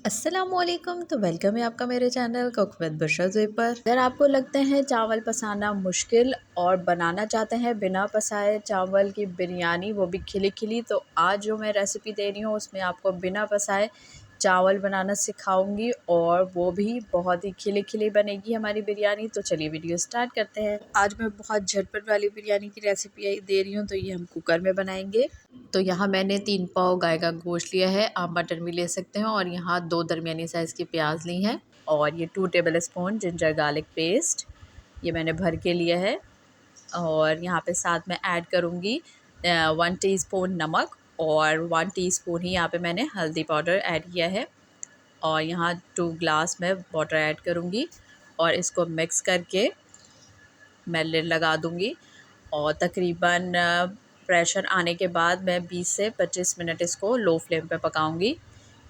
अस्सलामुअलैकुम। तो वेलकम है आपका मेरे चैनल कुक विद बुशरा ज़ुई पर। अगर आपको लगते हैं चावल पसाना मुश्किल और बनाना चाहते हैं बिना पसाए चावल की बिरयानी, वो भी खिली खिली, तो आज जो मैं रेसिपी दे रही हूँ उसमें आपको बिना पसाए चावल बनाना सिखाऊंगी और वो भी बहुत ही खिली खिली बनेगी हमारी बिरयानी। तो चलिए वीडियो स्टार्ट करते हैं। आज मैं बहुत झटपट वाली बिरयानी की रेसिपी दे रही हूँ, तो ये हम कुकर में बनाएंगे। तो यहाँ मैंने 3 पाव गाय का गोश्त लिया है, आप मटन भी ले सकते हो, और यहाँ 2 दरमियानी साइज़ की प्याज ली हैं, और ये 2 table spoon ginger garlic paste ये मैंने भर के लिया है। और यहाँ पे साथ में ऐड करूँगी 1 टीस्पून नमक, और 1 टीस्पून ही यहाँ पे मैंने हल्दी पाउडर ऐड किया है। और यहाँ 2 ग्लास में वाटर ऐड करूँगी और इसको मिक्स करके मैं लिड लगा दूँगी। और तकरीबन प्रेशर आने के बाद मैं 20 से 25 मिनट इसको लो फ्लेम पे पकाऊंगी।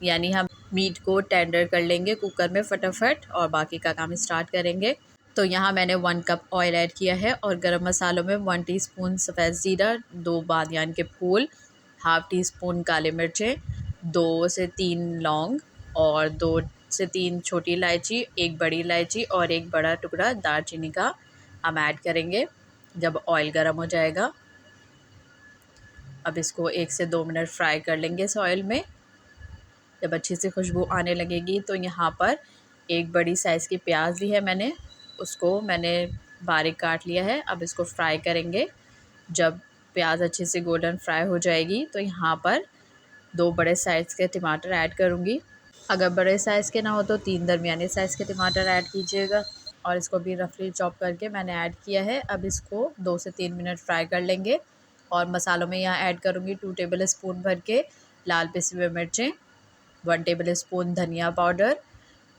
यानी हम मीट को टेंडर कर लेंगे कुकर में फटाफट और बाकी का काम स्टार्ट करेंगे। तो यहाँ मैंने 1 कप ऑयल ऐड किया है, और गरम मसालों में 1 टीस्पून सफ़ेद ज़ीरा, 2 बादियान के फूल, हाफ़ टी स्पून काली मिर्चें, 2 से 3 लौंग, और 2 से 3 छोटी इलायची, 1 बड़ी इलायची और 1 बड़ा टुकड़ा दालचीनी का हम ऐड करेंगे जब ऑयल गर्म हो जाएगा। अब इसको 1 से 2 मिनट फ्राई कर लेंगे इस ऑयल में। जब अच्छी सी खुशबू आने लगेगी तो यहाँ पर 1 बड़ी साइज़ की प्याज ली है मैंने, उसको मैंने बारीक काट लिया है। अब इसको फ्राई करेंगे। जब प्याज अच्छे से गोल्डन फ्राई हो जाएगी तो यहाँ पर 2 बड़े साइज़ के टमाटर ऐड करूँगी। अगर बड़े साइज़ के ना हो तो 3 दरमियाने साइज़ के टमाटर ऐड कीजिएगा। और इसको भी रफली चॉप करके मैंने ऐड किया है। अब इसको 2 से 3 मिनट फ्राई कर लेंगे। और मसालों में यहाँ ऐड करूँगी 2 टेबल स्पून भर के लाल पिसी हुई मिर्चें, 1 टेबल स्पून धनिया पाउडर,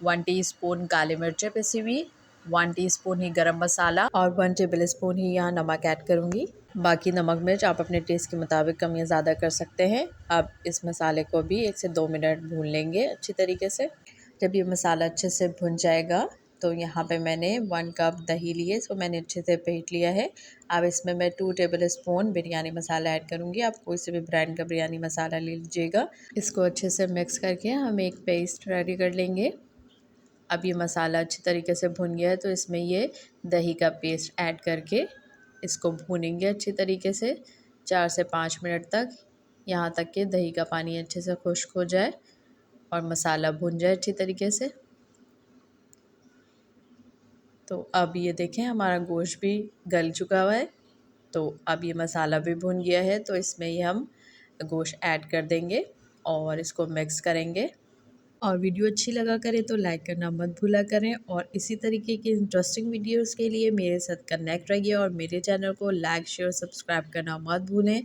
1 टीस्पून काली मिर्चें पिसी हुई, 1 टीस्पून ही गरम मसाला, और 1 टेबल स्पून ही यहाँ नमक ऐड करूँगी। बाकी नमक मिर्च आप अपने टेस्ट के मुताबिक कम या ज़्यादा कर सकते हैं। अब इस मसाले को भी 1 से 2 मिनट भून लेंगे अच्छी तरीके से। जब ये मसाला अच्छे से भुन जाएगा तो यहाँ पे मैंने 1 कप दही लिए, इसको मैंने अच्छे से फेंट लिया है। अब इसमें मैं 2 टेबल स्पून बिरयानी मसाला ऐड करूँगी। आप कोई से भी ब्रांड का बिरयानी मसाला ले लीजिएगा। इसको अच्छे से मिक्स करके हम एक पेस्ट रेडी कर लेंगे। अब ये मसाला अच्छी तरीके से भुन गया है तो इसमें ये दही का पेस्ट ऐड करके इसको भूनेंगे अच्छी तरीके से 4 से 5 मिनट तक, यहाँ तक कि दही का पानी अच्छे से खुश्क हो जाए और मसाला भुन जाए अच्छी तरीके से। तो अब ये देखें हमारा गोश्त भी गल चुका हुआ है। तो अब ये मसाला भी भुन गया है तो इसमें ही हम गोश्त ऐड कर देंगे और इसको मिक्स करेंगे। और वीडियो अच्छी लगा करे तो लाइक करना मत भूला करें, और इसी तरीके की इंटरेस्टिंग वीडियोस के लिए मेरे साथ कनेक्ट रहिए और मेरे चैनल को लाइक शेयर सब्सक्राइब करना मत भूलें।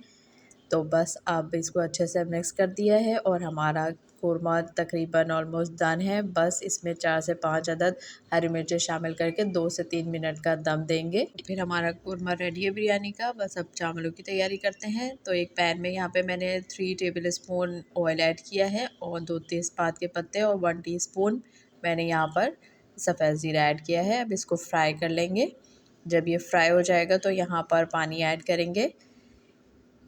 तो बस अब इसको अच्छे से मिक्स कर दिया है और हमारा कोरमा तकरीबन ऑलमोस्ट डन है। बस इसमें 4 से 5 अदद हरी मिर्चें शामिल करके 2 से 3 मिनट का दम देंगे, फिर हमारा कोरमा रेडी है बिरयानी का। बस अब चावलों की तैयारी करते हैं। तो एक पैन में यहाँ पे मैंने 3 टेबल स्पून ऑयल ऐड किया है, और 2 तेज़पात के पत्ते, और 1 टीस्पून मैंने यहाँ पर सफ़ेद ज़ीरा ऐड किया है। अब इसको फ्राई कर लेंगे। जब ये फ्राई हो जाएगा तो यहाँ पर पानी ऐड करेंगे।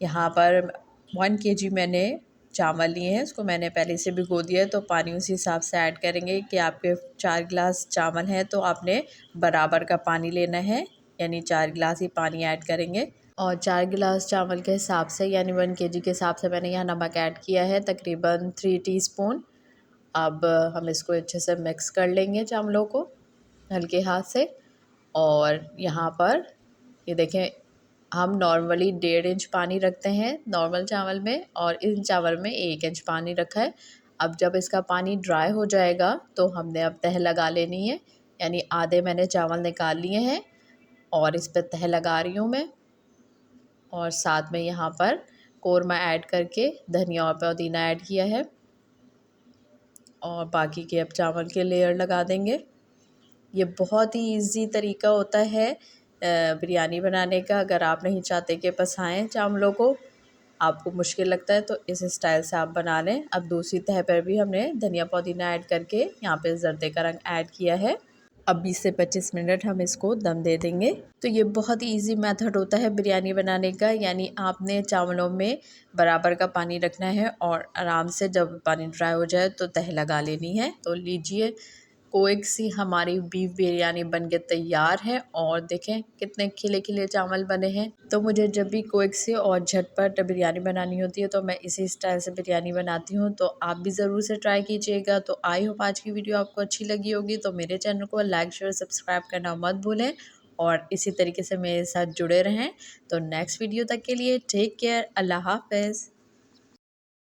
यहाँ पर 1 केजी मैंने चावल लिए हैं, उसको मैंने पहले से भिगो दिया है, तो पानी उसी हिसाब से ऐड करेंगे कि आपके 4 गिलास चावल हैं तो आपने बराबर का पानी लेना है, यानी 4 गिलास ही पानी ऐड करेंगे। और 4 गिलास चावल के हिसाब से यानी 1 केजी के हिसाब से मैंने यहाँ नमक ऐड किया है तकरीबन 3 टीस्पून। अब हम इसको अच्छे से मिक्स कर लेंगे चावलों को हल्के हाथ से। और यहाँ पर ये देखें हम नॉर्मली 1.5 इंच पानी रखते हैं नॉर्मल चावल में, और इन चावल में 1 इंच पानी रखा है। अब जब इसका पानी ड्राई हो जाएगा तो हमने अब तह लगा लेनी है, यानी आधे मैंने चावल निकाल लिए हैं और इस पर तह लगा रही हूँ मैं। और साथ में यहाँ पर कोरमा ऐड करके धनिया और पुदीना ऐड किया है, और बाकी के अब चावल के लेयर लगा देंगे। ये बहुत ही इजी तरीका होता है बिरयानी बनाने का। अगर आप नहीं चाहते कि पसाएं चावलों को, आपको मुश्किल लगता है, तो इस स्टाइल से आप बना लें। अब दूसरी तह पर भी हमने धनिया पुदीना ऐड करके यहाँ पे जर्दे का रंग ऐड किया है। अब 20 से 25 मिनट हम इसको दम दे देंगे। तो ये बहुत ही ईजी मेथड होता है बिरयानी बनाने का, यानी आपने चावलों में बराबर का पानी रखना है और आराम से जब पानी ड्राई हो जाए तो तह लगा लेनी है। तो लीजिए, क्विक सी हमारी बीफ बिरयानी बन के तैयार है और देखें कितने खिले खिले चावल बने हैं। तो मुझे जब भी क्विक से और झटपट बिरयानी बनानी होती है तो मैं इसी स्टाइल से बिरयानी बनाती हूँ। तो आप भी ज़रूर से ट्राई कीजिएगा। तो आई होप आज की वीडियो आपको अच्छी लगी होगी। तो मेरे चैनल को लाइक शेयर सब्सक्राइब करना मत भूलें और इसी तरीके से मेरे साथ जुड़े रहें। तो नेक्स्ट वीडियो तक के लिए टेक केयर, अल्लाह हाफ़िज़।